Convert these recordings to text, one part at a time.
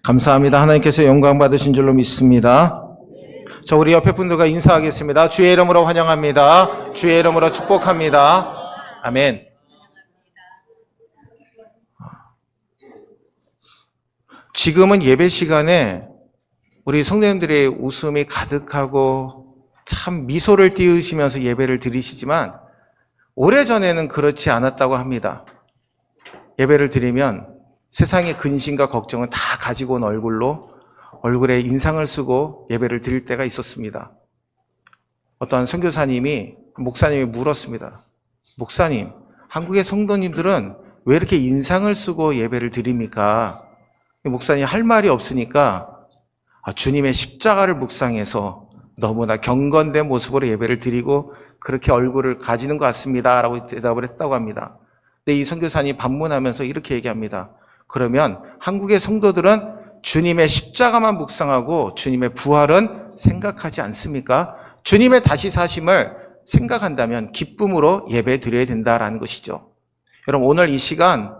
감사합니다. 하나님께서 영광 받으신 줄로 믿습니다. 자, 우리 옆에 분들과 인사하겠습니다. 주의 이름으로 환영합니다. 주의 이름으로 축복합니다. 아멘. 지금은 예배 시간에 우리 성도님들의 웃음이 가득하고 참 미소를 띄우시면서 예배를 드리시지만 오래전에는 그렇지 않았다고 합니다. 예배를 드리면 세상의 근심과 걱정은 다 가지고 온 얼굴에 인상을 쓰고 예배를 드릴 때가 있었습니다. 어떠한 선교사님이, 목사님이 물었습니다. 목사님, 한국의 성도님들은 왜 이렇게 인상을 쓰고 예배를 드립니까? 목사님이 할 말이 없으니까 주님의 십자가를 묵상해서 너무나 경건된 모습으로 예배를 드리고 그렇게 얼굴을 가지는 것 같습니다 라고 대답을 했다고 합니다. 근데 이 선교사님이 반문하면서 이렇게 얘기합니다. 그러면 한국의 성도들은 주님의 십자가만 묵상하고 주님의 부활은 생각하지 않습니까? 주님의 다시 사심을 생각한다면 기쁨으로 예배 드려야 된다라는 것이죠. 여러분, 오늘 이 시간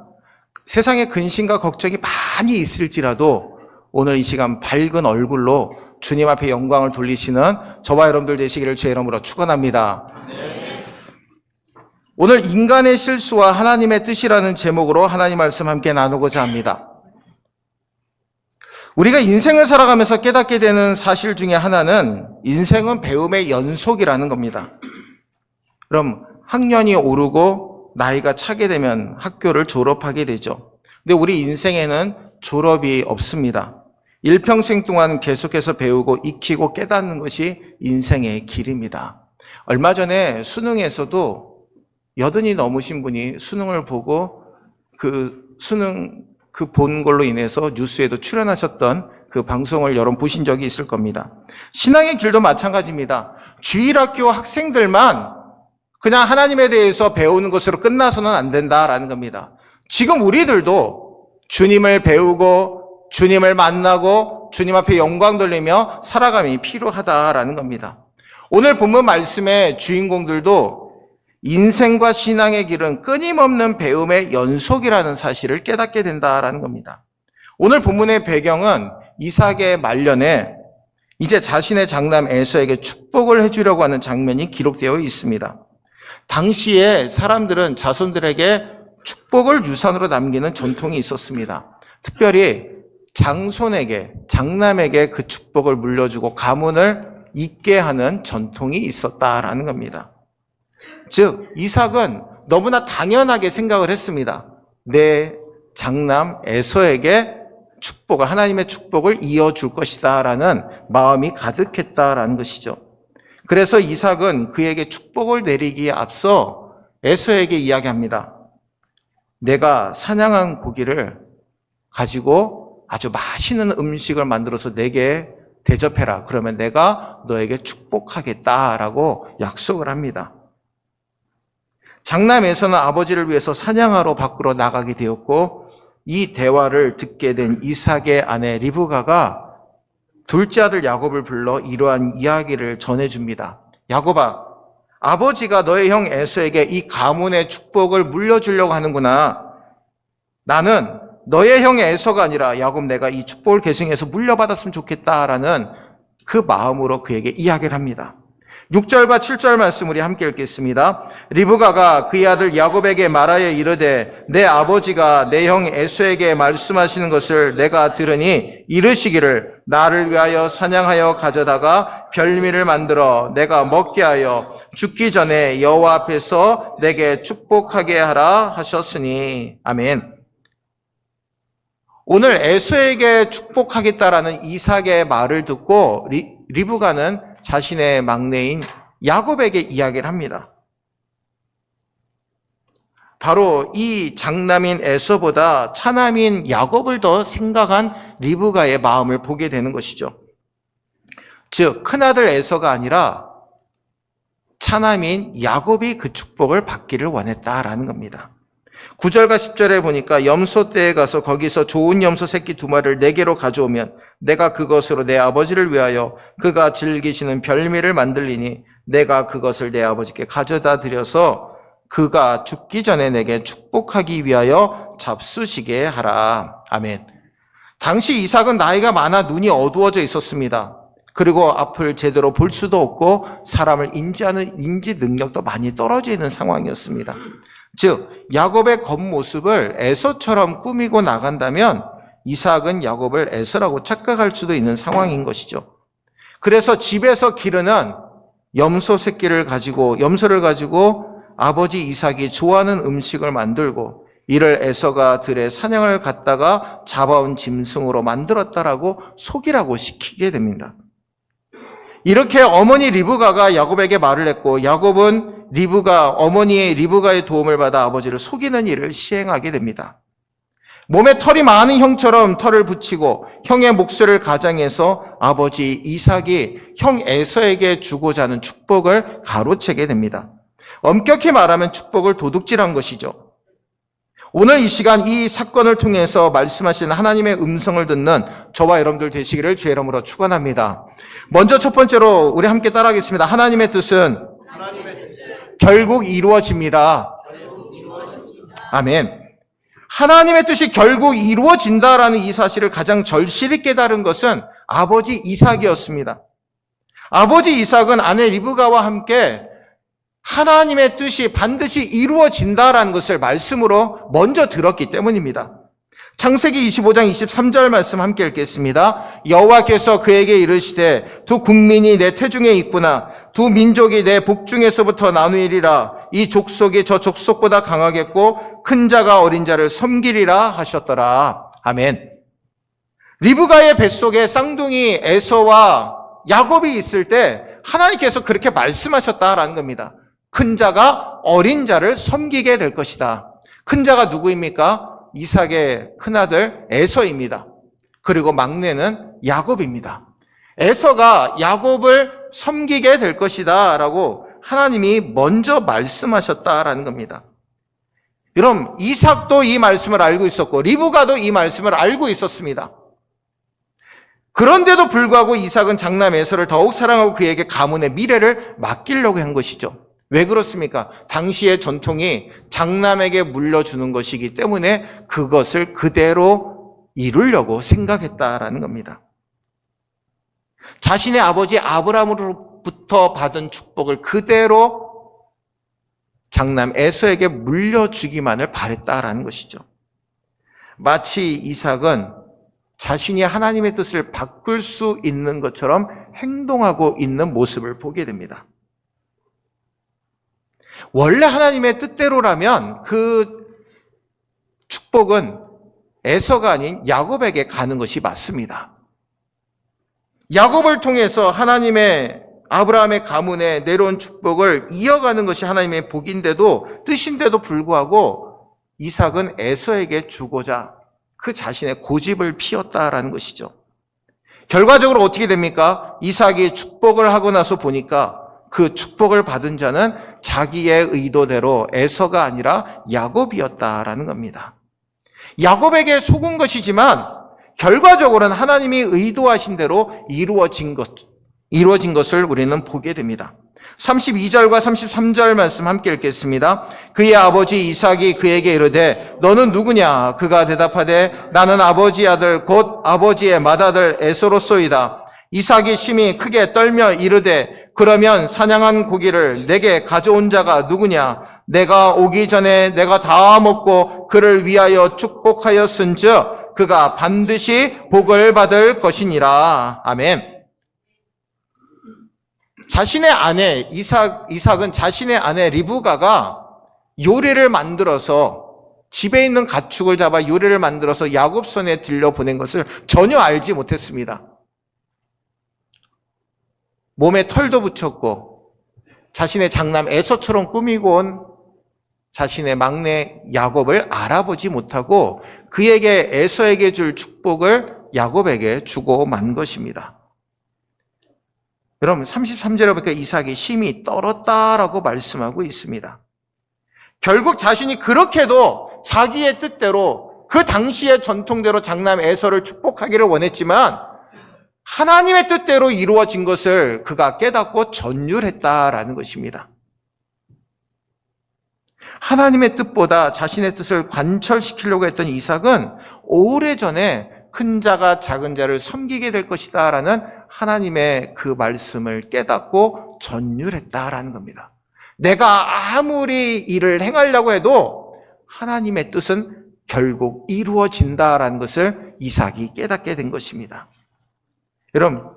세상의 근심과 걱정이 많이 있을지라도 오늘 이 시간 밝은 얼굴로 주님 앞에 영광을 돌리시는 저와 여러분들 되시기를 주의 이름으로 축원합니다. 오늘 인간의 실수와 하나님의 뜻이라는 제목으로 하나님 말씀 함께 나누고자 합니다. 우리가 인생을 살아가면서 깨닫게 되는 사실 중에 하나는 인생은 배움의 연속이라는 겁니다. 그럼 학년이 오르고 나이가 차게 되면 학교를 졸업하게 되죠. 근데 우리 인생에는 졸업이 없습니다. 일평생 동안 계속해서 배우고 익히고 깨닫는 것이 인생의 길입니다. 얼마 전에 수능에서도 80이 넘으신 분이 수능을 보고 본 걸로 인해서 뉴스에도 출연하셨던 그 방송을 여러분 보신 적이 있을 겁니다. 신앙의 길도 마찬가지입니다. 주일학교 학생들만 그냥 하나님에 대해서 배우는 것으로 끝나서는 안 된다라는 겁니다. 지금 우리들도 주님을 배우고 주님을 만나고 주님 앞에 영광 돌리며 살아감이 필요하다라는 겁니다. 오늘 본문 말씀의 주인공들도 인생과 신앙의 길은 끊임없는 배움의 연속이라는 사실을 깨닫게 된다라는 겁니다. 오늘 본문의 배경은 이삭의 말년에 이제 자신의 장남 에서에게 축복을 해주려고 하는 장면이 기록되어 있습니다. 당시에 사람들은 자손들에게 축복을 유산으로 남기는 전통이 있었습니다. 특별히 장손에게, 장남에게 그 축복을 물려주고 가문을 잇게 하는 전통이 있었다라는 겁니다. 즉, 이삭은 너무나 당연하게 생각을 했습니다. 내 장남 에서에게 하나님의 축복을 이어줄 것이다 라는 마음이 가득했다라는 것이죠. 그래서 이삭은 그에게 축복을 내리기에 앞서 에서에게 이야기합니다. 내가 사냥한 고기를 가지고 아주 맛있는 음식을 만들어서 내게 대접해라. 그러면 내가 너에게 축복하겠다라고 약속을 합니다. 장남 에서는 아버지를 위해서 사냥하러 밖으로 나가게 되었고 이 대화를 듣게 된 이삭의 아내 리브가가 둘째 아들 야곱을 불러 이러한 이야기를 전해줍니다. 야곱아, 아버지가 너의 형 에서에게 이 가문의 축복을 물려주려고 하는구나. 나는 너의 형 에서가 아니라 야곱 내가 이 축복을 계승해서 물려받았으면 좋겠다라는 그 마음으로 그에게 이야기를 합니다. 6절과 7절 말씀 우리 함께 읽겠습니다. 리브가가 그의 아들 야곱에게 말하여 이르되 내 아버지가 내 형 에서에게 말씀하시는 것을 내가 들으니 이르시기를 나를 위하여 사냥하여 가져다가 별미를 만들어 내가 먹게 하여 죽기 전에 여호와 앞에서 내게 축복하게 하라 하셨으니. 아멘. 오늘 에서에게 축복하겠다라는 이삭의 말을 듣고 리브가는 자신의 막내인 야곱에게 이야기를 합니다. 바로 이 장남인 에서보다 차남인 야곱을 더 생각한 리브가의 마음을 보게 되는 것이죠. 즉, 큰아들 에서가 아니라 차남인 야곱이 그 축복을 받기를 원했다라는 겁니다. 9절과 10절에 보니까 염소떼에 가서 거기서 좋은 염소 새끼 2마리를 내게로 가져오면 내가 그것으로 내 아버지를 위하여 그가 즐기시는 별미를 만들리니 내가 그것을 내 아버지께 가져다 드려서 그가 죽기 전에 내게 축복하기 위하여 잡수시게 하라. 아멘. 당시 이삭은 나이가 많아 눈이 어두워져 있었습니다. 그리고 앞을 제대로 볼 수도 없고 사람을 인지하는 인지 능력도 많이 떨어져 있는 상황이었습니다. 즉 야곱의 겉모습을 에서처럼 꾸미고 나간다면 이삭은 야곱을 에서라고 착각할 수도 있는 상황인 것이죠. 그래서 집에서 기르는 염소를 가지고 아버지 이삭이 좋아하는 음식을 만들고 이를 에서가 들에 사냥을 갔다가 잡아온 짐승으로 만들었다라고 속이라고 시키게 됩니다. 이렇게 어머니 리브가가 야곱에게 말을 했고 야곱은 어머니의 리브가의 도움을 받아 아버지를 속이는 일을 시행하게 됩니다. 몸에 털이 많은 형처럼 털을 붙이고 형의 목소리를 가장해서 아버지 이삭이 형 에서에게 주고자 하는 축복을 가로채게 됩니다. 엄격히 말하면 축복을 도둑질한 것이죠. 오늘 이 시간 이 사건을 통해서 말씀하시는 하나님의 음성을 듣는 저와 여러분들 되시기를 주의 이름으로 축원합니다. 먼저 첫 번째로 우리 함께 따라하겠습니다. 하나님의 뜻은 결국 이루어집니다. 아멘. 하나님의 뜻이 결국 이루어진다라는 이 사실을 가장 절실히 깨달은 것은 아버지 이삭이었습니다. 아버지 이삭은 아내 리브가와 함께 하나님의 뜻이 반드시 이루어진다라는 것을 말씀으로 먼저 들었기 때문입니다. 창세기 25장 23절 말씀 함께 읽겠습니다. 여호와께서 그에게 이르시되 두 국민이 내 태중에 있구나. 두 민족이 내 복중에서부터 나누이리라. 이 족속이 저 족속보다 강하겠고 큰 자가 어린 자를 섬기리라 하셨더라. 아멘. 리브가의 뱃속에 쌍둥이 에서와 야곱이 있을 때 하나님께서 그렇게 말씀하셨다라는 겁니다. 큰 자가 어린 자를 섬기게 될 것이다. 큰 자가 누구입니까? 이삭의 큰아들 에서입니다. 그리고 막내는 야곱입니다. 에서가 야곱을 섬기게 될 것이다 라고 하나님이 먼저 말씀하셨다라는 겁니다. 여러분, 이삭도 이 말씀을 알고 있었고 리브가도 이 말씀을 알고 있었습니다. 그런데도 불구하고 이삭은 장남 에서를 더욱 사랑하고 그에게 가문의 미래를 맡기려고 한 것이죠. 왜 그렇습니까? 당시의 전통이 장남에게 물려주는 것이기 때문에 그것을 그대로 이루려고 생각했다라는 겁니다. 자신의 아버지 아브라함으로부터 받은 축복을 그대로 장남 에서에게 물려주기만을 바랬다라는 것이죠. 마치 이삭은 자신이 하나님의 뜻을 바꿀 수 있는 것처럼 행동하고 있는 모습을 보게 됩니다. 원래 하나님의 뜻대로라면 그 축복은 에서가 아닌 야곱에게 가는 것이 맞습니다. 야곱을 통해서 하나님의 아브라함의 가문에 내려온 축복을 이어가는 것이 하나님의 복인데도 뜻인데도 불구하고 이삭은 에서에게 주고자 그 자신의 고집을 피웠다라는 것이죠. 결과적으로 어떻게 됩니까? 이삭이 축복을 하고 나서 보니까 그 축복을 받은 자는 자기의 의도대로 에서가 아니라 야곱이었다라는 겁니다. 야곱에게 속은 것이지만 결과적으로는 하나님이 의도하신 대로 이루어진 것을 우리는 보게 됩니다. 32절과 33절 말씀 함께 읽겠습니다. 그의 아버지 이삭이 그에게 이르되 너는 누구냐? 그가 대답하되 나는 아버지의 아들 곧 아버지의 맏아들 에서로소이다. 이삭이 심히 크게 떨며 이르되 그러면 사냥한 고기를 내게 가져온 자가 누구냐? 내가 오기 전에 내가 다 먹고 그를 위하여 축복하였은즉 그가 반드시 복을 받을 것이니라. 아멘. 자신의 아내 이삭은 자신의 아내 리브가가 요리를 만들어서 집에 있는 가축을 잡아 요리를 만들어서 야곱 손에 들려 보낸 것을 전혀 알지 못했습니다. 몸에 털도 붙였고 자신의 장남 에서처럼 꾸미고 온 자신의 막내 야곱을 알아보지 못하고 그에게 에서에게 줄 축복을 야곱에게 주고 만 것입니다. 여러분 33절에 보니까 이삭이 심히 떨었다라고 말씀하고 있습니다. 결국 자신이 그렇게도 자기의 뜻대로 그 당시의 전통대로 장남 에서를 축복하기를 원했지만 하나님의 뜻대로 이루어진 것을 그가 깨닫고 전율했다라는 것입니다. 하나님의 뜻보다 자신의 뜻을 관철시키려고 했던 이삭은 오래전에 큰 자가 작은 자를 섬기게 될 것이다 라는 하나님의 그 말씀을 깨닫고 전율했다라는 겁니다. 내가 아무리 일을 행하려고 해도 하나님의 뜻은 결국 이루어진다라는 것을 이삭이 깨닫게 된 것입니다. 여러분,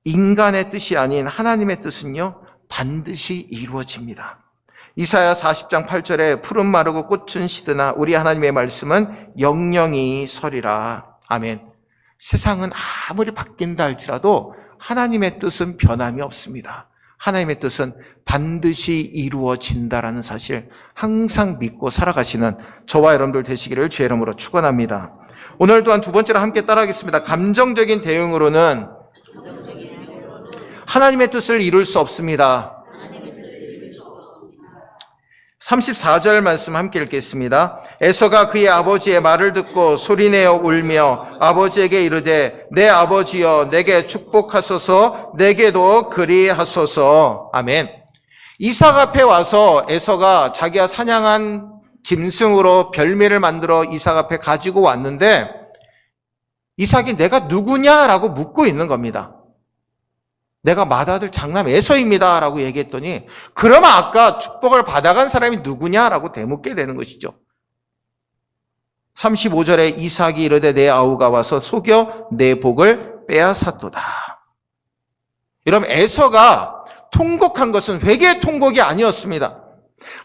인간의 뜻이 아닌 하나님의 뜻은요, 반드시 이루어집니다. 이사야 40장 8절에 푸른 마르고 꽃은 시드나 우리 하나님의 말씀은 영영이 서리라. 아멘. 세상은 아무리 바뀐다 할지라도 하나님의 뜻은 변함이 없습니다. 하나님의 뜻은 반드시 이루어진다라는 사실 항상 믿고 살아가시는 저와 여러분들 되시기를 주의 이름으로 축원합니다. 오늘 또한 두 번째로 함께 따라하겠습니다. 감정적인 대응으로는 하나님의 뜻을 이룰 수 없습니다. 34절 말씀 함께 읽겠습니다. 에서가 그의 아버지의 말을 듣고 소리내어 울며 아버지에게 이르되 내 아버지여 내게 축복하소서 내게도 그리하소서. 아멘. 이삭 앞에 와서 에서가 자기가 사냥한 짐승으로 별미를 만들어 이삭 앞에 가지고 왔는데 이삭이 내가 누구냐라고 묻고 있는 겁니다. 내가 맏아들 장남 에서입니다 라고 얘기했더니 그러면 아까 축복을 받아간 사람이 누구냐라고 대묻게 되는 것이죠. 35절에 이삭이 이르되 내 아우가 와서 속여 내 복을 빼앗았도다. 여러분, 에서가 통곡한 것은 회개의 통곡이 아니었습니다.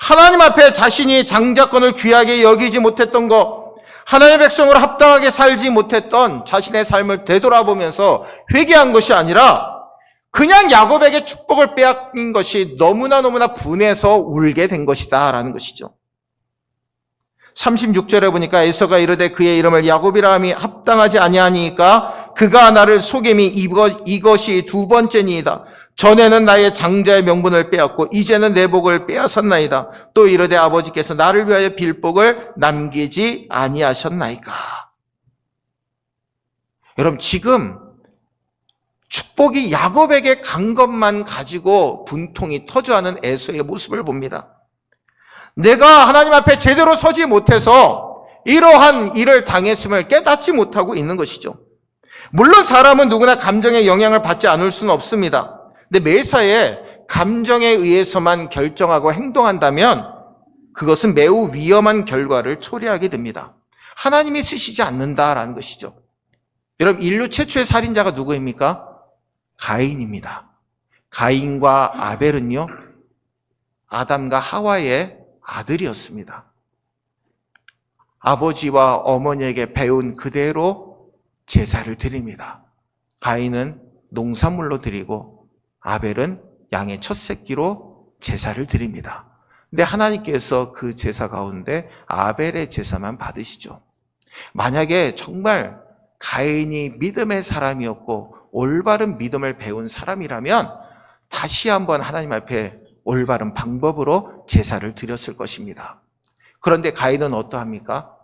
하나님 앞에 자신이 장자권을 귀하게 여기지 못했던 것, 하나님의 백성으로 합당하게 살지 못했던 자신의 삶을 되돌아보면서 회개한 것이 아니라 그냥 야곱에게 축복을 빼앗긴 것이 너무나 분해서 울게 된 것이다 라는 것이죠. 36절에 보니까 에서가 이르되 그의 이름을 야곱이라 함이 합당하지 아니하니까 그가 나를 속임이 이것이 두 번째니이다. 전에는 나의 장자의 명분을 빼앗고 이제는 내 복을 빼앗았나이다. 또 이르되 아버지께서 나를 위하여 빌복을 남기지 아니하셨나이까. 여러분, 지금 축복이 야곱에게 간 것만 가지고 분통이 터져하는 에서의 모습을 봅니다. 내가 하나님 앞에 제대로 서지 못해서 이러한 일을 당했음을 깨닫지 못하고 있는 것이죠. 물론 사람은 누구나 감정의 영향을 받지 않을 수는 없습니다. 근데 매사에 감정에 의해서만 결정하고 행동한다면 그것은 매우 위험한 결과를 초래하게 됩니다. 하나님이 쓰시지 않는다라는 것이죠. 여러분, 인류 최초의 살인자가 누구입니까? 가인입니다. 가인과 아벨은요, 아담과 하와의 아들이었습니다. 아버지와 어머니에게 배운 그대로 제사를 드립니다. 가인은 농산물로 드리고 아벨은 양의 첫 새끼로 제사를 드립니다. 근데 하나님께서 그 제사 가운데 아벨의 제사만 받으시죠. 만약에 정말 가인이 믿음의 사람이었고 올바른 믿음을 배운 사람이라면 다시 한번 하나님 앞에 올바른 방법으로 제사를 드렸을 것입니다. 그런데 가인은 어떠합니까?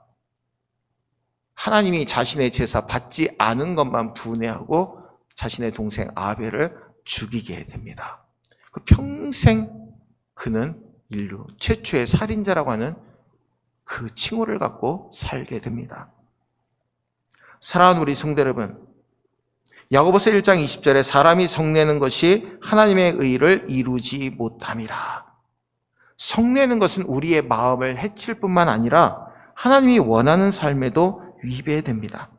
하나님이 자신의 제사 받지 않은 것만 분해하고 자신의 동생 아벨을 죽이게 됩니다. 그 평생 그는 인류 최초의 살인자라고 하는 그 칭호를 갖고 살게 됩니다. 사랑하는 우리 성도 여러분, 야고보서 1장 20절에 사람이 성내는 것이 하나님의 의를 이루지 못함이라. 성내는 것은 우리의 마음을 해칠 뿐만 아니라 하나님이 원하는 삶에도 위배됩니다.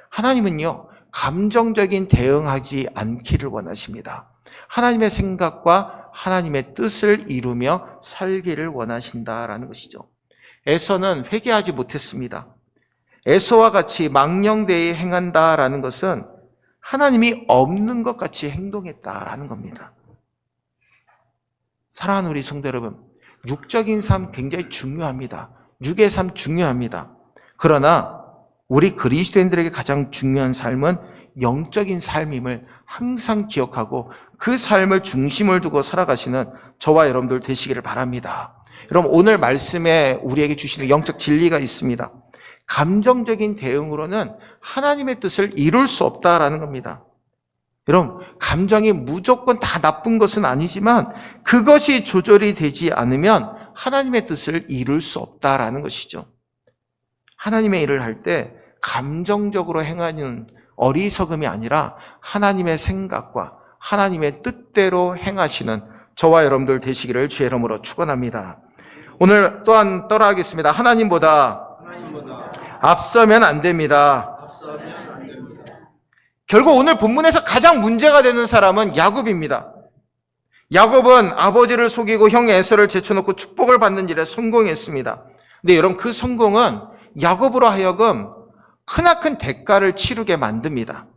하나님은요, 감정적인 대응하지 않기를 원하십니다. 하나님의 생각과 하나님의 뜻을 이루며 살기를 원하신다라는 것이죠. 에서는 회개하지 못했습니다. 에서와 같이 망령되이 행한다라는 것은 하나님이 없는 것 같이 행동했다라는 겁니다. 사랑하는 우리 성도 여러분, 육적인 삶 굉장히 중요합니다. 육의 삶 중요합니다. 그러나 우리 그리스도인들에게 가장 중요한 삶은 영적인 삶임을 항상 기억하고 그 삶을 중심을 두고 살아가시는 저와 여러분들 되시기를 바랍니다. 여러분, 오늘 말씀에 우리에게 주시는 영적 진리가 있습니다. 감정적인 대응으로는 하나님의 뜻을 이룰 수 없다라는 겁니다. 여러분, 감정이 무조건 다 나쁜 것은 아니지만 그것이 조절이 되지 않으면 하나님의 뜻을 이룰 수 없다라는 것이죠. 하나님의 일을 할 때 감정적으로 행하는 어리석음이 아니라 하나님의 생각과 하나님의 뜻대로 행하시는 저와 여러분들 되시기를 주의 이름으로 축원합니다. 오늘 또한 따라하겠습니다. 하나님보다 앞서면 안 됩니다. 결국 오늘 본문에서 가장 문제가 되는 사람은 야곱입니다. 야곱은 아버지를 속이고 형 에서를 제쳐놓고 축복을 받는 일에 성공했습니다. 근데 여러분, 그 성공은 야곱으로 하여금 크나큰 대가를 치르게 만듭니다.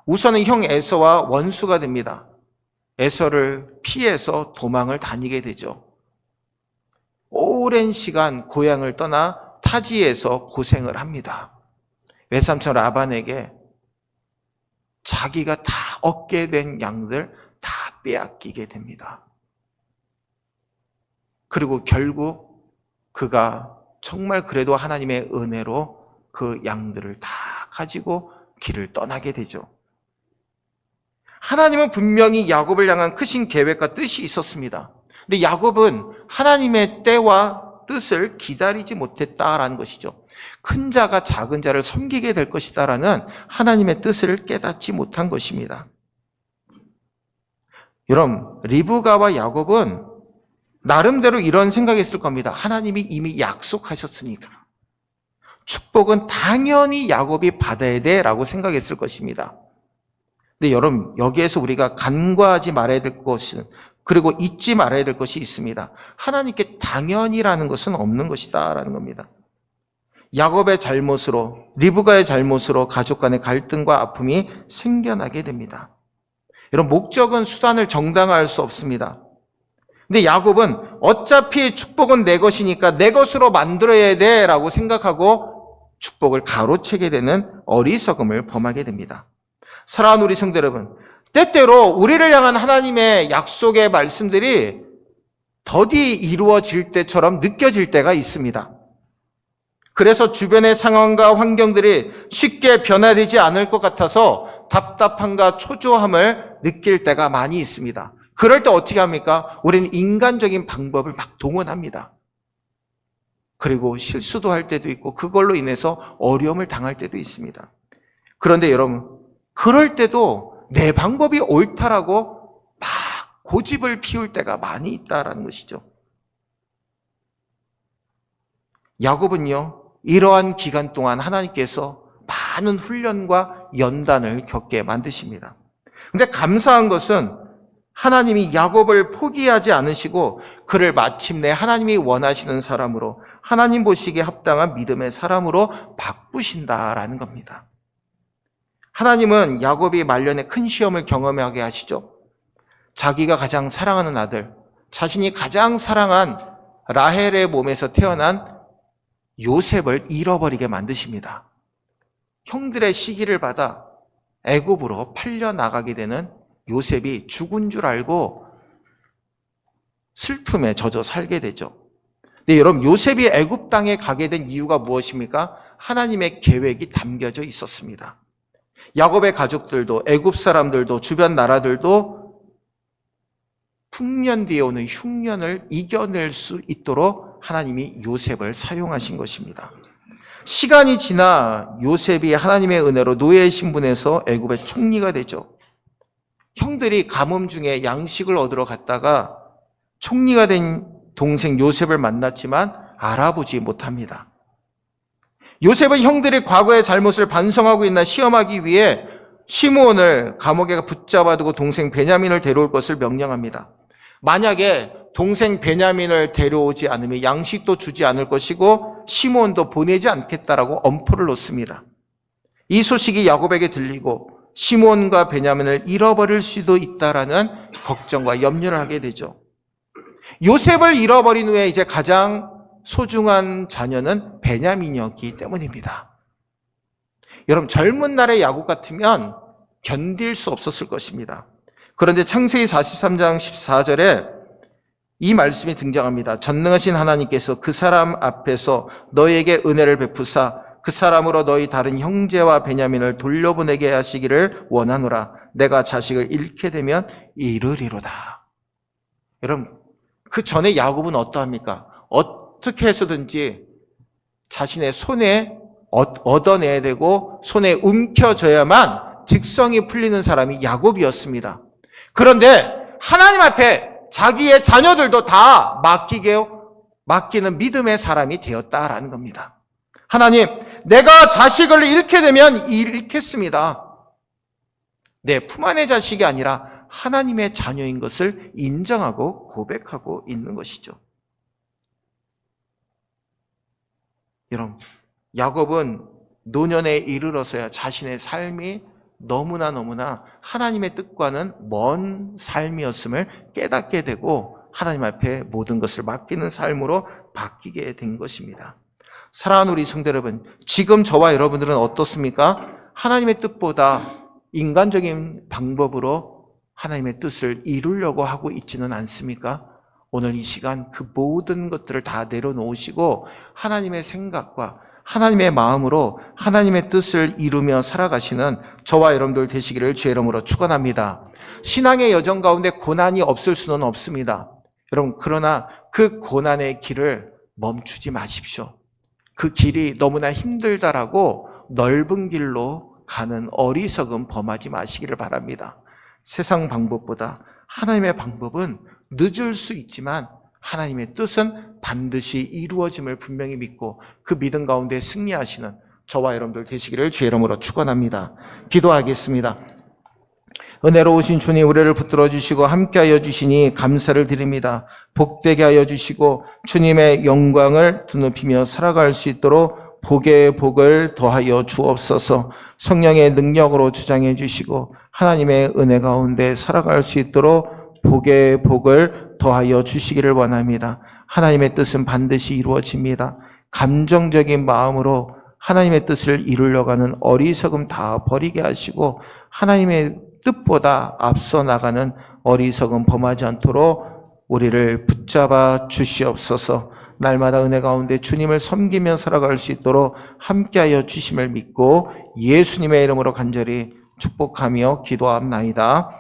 우선은 형 에서와 원수가 됩니다. 에서를 피해서 도망을 다니게 되죠. 오랜 시간 고향을 떠나 타지에서 고생을 합니다. 외삼촌 라반에게 자기가 다 얻게 된 양들 다 빼앗기게 됩니다. 그리고 결국 그가 정말 그래도 하나님의 은혜로 그 양들을 다 가지고 길을 떠나게 되죠. 하나님은 분명히 야곱을 향한 크신 계획과 뜻이 있었습니다. 근데 야곱은 하나님의 때와 뜻을 기다리지 못했다라는 것이죠. 큰 자가 작은 자를 섬기게 될 것이다라는 하나님의 뜻을 깨닫지 못한 것입니다. 여러분, 리브가와 야곱은 나름대로 이런 생각했을 겁니다. 하나님이 이미 약속하셨으니까 축복은 당연히 야곱이 받아야 돼라고 생각했을 것입니다. 근데 여러분, 여기에서 우리가 간과하지 말아야 될 것은, 그리고 잊지 말아야 될 것이 있습니다. 하나님께 당연이라는 것은 없는 것이다라는 겁니다. 야곱의 잘못으로, 리브가의 잘못으로 가족 간의 갈등과 아픔이 생겨나게 됩니다. 여러분, 목적은 수단을 정당화할 수 없습니다. 근데 야곱은 어차피 축복은 내 것이니까 내 것으로 만들어야 돼라고 생각하고 축복을 가로채게 되는 어리석음을 범하게 됩니다. 사랑하는 우리 성도 여러분, 때때로 우리를 향한 하나님의 약속의 말씀들이 더디 이루어질 때처럼 느껴질 때가 있습니다. 그래서 주변의 상황과 환경들이 쉽게 변화되지 않을 것 같아서 답답함과 초조함을 느낄 때가 많이 있습니다. 그럴 때 어떻게 합니까? 우리는 인간적인 방법을 막 동원합니다. 그리고 실수도 할 때도 있고 그걸로 인해서 어려움을 당할 때도 있습니다. 그런데 여러분, 그럴 때도 내 방법이 옳다라고 막 고집을 피울 때가 많이 있다라는 것이죠. 야곱은요, 이러한 기간 동안 하나님께서 많은 훈련과 연단을 겪게 만드십니다. 근데 감사한 것은 하나님이 야곱을 포기하지 않으시고 그를 마침내 하나님이 원하시는 사람으로, 하나님 보시기에 합당한 믿음의 사람으로 바꾸신다라는 겁니다. 하나님은 야곱이 말년에 큰 시험을 경험하게 하시죠. 자기가 가장 사랑하는 아들, 자신이 가장 사랑한 라헬의 몸에서 태어난 요셉을 잃어버리게 만드십니다. 형들의 시기를 받아 애굽으로 팔려 나가게 되는 요셉이 죽은 줄 알고 슬픔에 젖어 살게 되죠. 근데 여러분, 요셉이 애굽 땅에 가게 된 이유가 무엇입니까? 하나님의 계획이 담겨져 있었습니다. 야곱의 가족들도, 애굽 사람들도, 주변 나라들도 풍년 뒤에 오는 흉년을 이겨낼 수 있도록 하나님이 요셉을 사용하신 것입니다. 시간이 지나 요셉이 하나님의 은혜로 노예의 신분에서 애굽의 총리가 되죠. 형들이 가뭄 중에 양식을 얻으러 갔다가 총리가 된 동생 요셉을 만났지만 알아보지 못합니다. 요셉은 형들이 과거의 잘못을 반성하고 있나 시험하기 위해 시므온을 감옥에 붙잡아두고 동생 베냐민을 데려올 것을 명령합니다. 만약에 동생 베냐민을 데려오지 않으면 양식도 주지 않을 것이고 시므온도 보내지 않겠다라고 엄포를 놓습니다. 이 소식이 야곱에게 들리고 시므온과 베냐민을 잃어버릴 수도 있다라는 걱정과 염려를 하게 되죠. 요셉을 잃어버린 후에 이제 가장 소중한 자녀는 베냐민이었기 때문입니다. 여러분, 젊은 날의 야곱 같으면 견딜 수 없었을 것입니다. 그런데 창세기 43장 14절에 이 말씀이 등장합니다. 전능하신 하나님께서 그 사람 앞에서 너희에게 은혜를 베푸사 그 사람으로 너희 다른 형제와 베냐민을 돌려보내게 하시기를 원하노라. 내가 자식을 잃게 되면 이르리로다. 여러분, 그 전에 야곱은 어떠합니까? 어떻게 해서든지 자신의 손에 얻어내야 되고 손에 움켜져야만 직성이 풀리는 사람이 야곱이었습니다. 그런데 하나님 앞에 자기의 자녀들도 다 맡기는 믿음의 사람이 되었다라는 겁니다. 하나님, 내가 자식을 잃게 되면 잃겠습니다. 내 품 안의 자식이 아니라 하나님의 자녀인 것을 인정하고 고백하고 있는 것이죠. 여러분, 야곱은 노년에 이르러서야 자신의 삶이 너무나 하나님의 뜻과는 먼 삶이었음을 깨닫게 되고 하나님 앞에 모든 것을 맡기는 삶으로 바뀌게 된 것입니다. 사랑하는 우리 성도 여러분, 지금 저와 여러분들은 어떻습니까? 하나님의 뜻보다 인간적인 방법으로 하나님의 뜻을 이루려고 하고 있지는 않습니까? 오늘 이 시간 그 모든 것들을 다 내려놓으시고 하나님의 생각과 하나님의 마음으로 하나님의 뜻을 이루며 살아가시는 저와 여러분들 되시기를 주의 이름으로 축원합니다. 신앙의 여정 가운데 고난이 없을 수는 없습니다. 여러분, 그러나 그 고난의 길을 멈추지 마십시오. 그 길이 너무나 힘들다라고 넓은 길로 가는 어리석음 범하지 마시기를 바랍니다. 세상 방법보다 하나님의 방법은 늦을 수 있지만 하나님의 뜻은 반드시 이루어짐을 분명히 믿고 그 믿음 가운데 승리하시는 저와 여러분들 되시기를 주의 이름으로 축원합니다. 기도하겠습니다. 은혜로우신 주님, 우리를 붙들어 주시고 함께하여 주시니 감사를 드립니다. 복되게 하여 주시고 주님의 영광을 드높이며 살아갈 수 있도록 복의 복을 더하여 주옵소서. 성령의 능력으로 주장해 주시고 하나님의 은혜 가운데 살아갈 수 있도록 복의 복을 더하여 주시기를 원합니다. 하나님의 뜻은 반드시 이루어집니다. 감정적인 마음으로 하나님의 뜻을 이루려고 하는 어리석음 다 버리게 하시고 하나님의 뜻보다 앞서 나가는 어리석음 범하지 않도록 우리를 붙잡아 주시옵소서. 날마다 은혜 가운데 주님을 섬기며 살아갈 수 있도록 함께하여 주심을 믿고 예수님의 이름으로 간절히 축복하며 기도합나이다.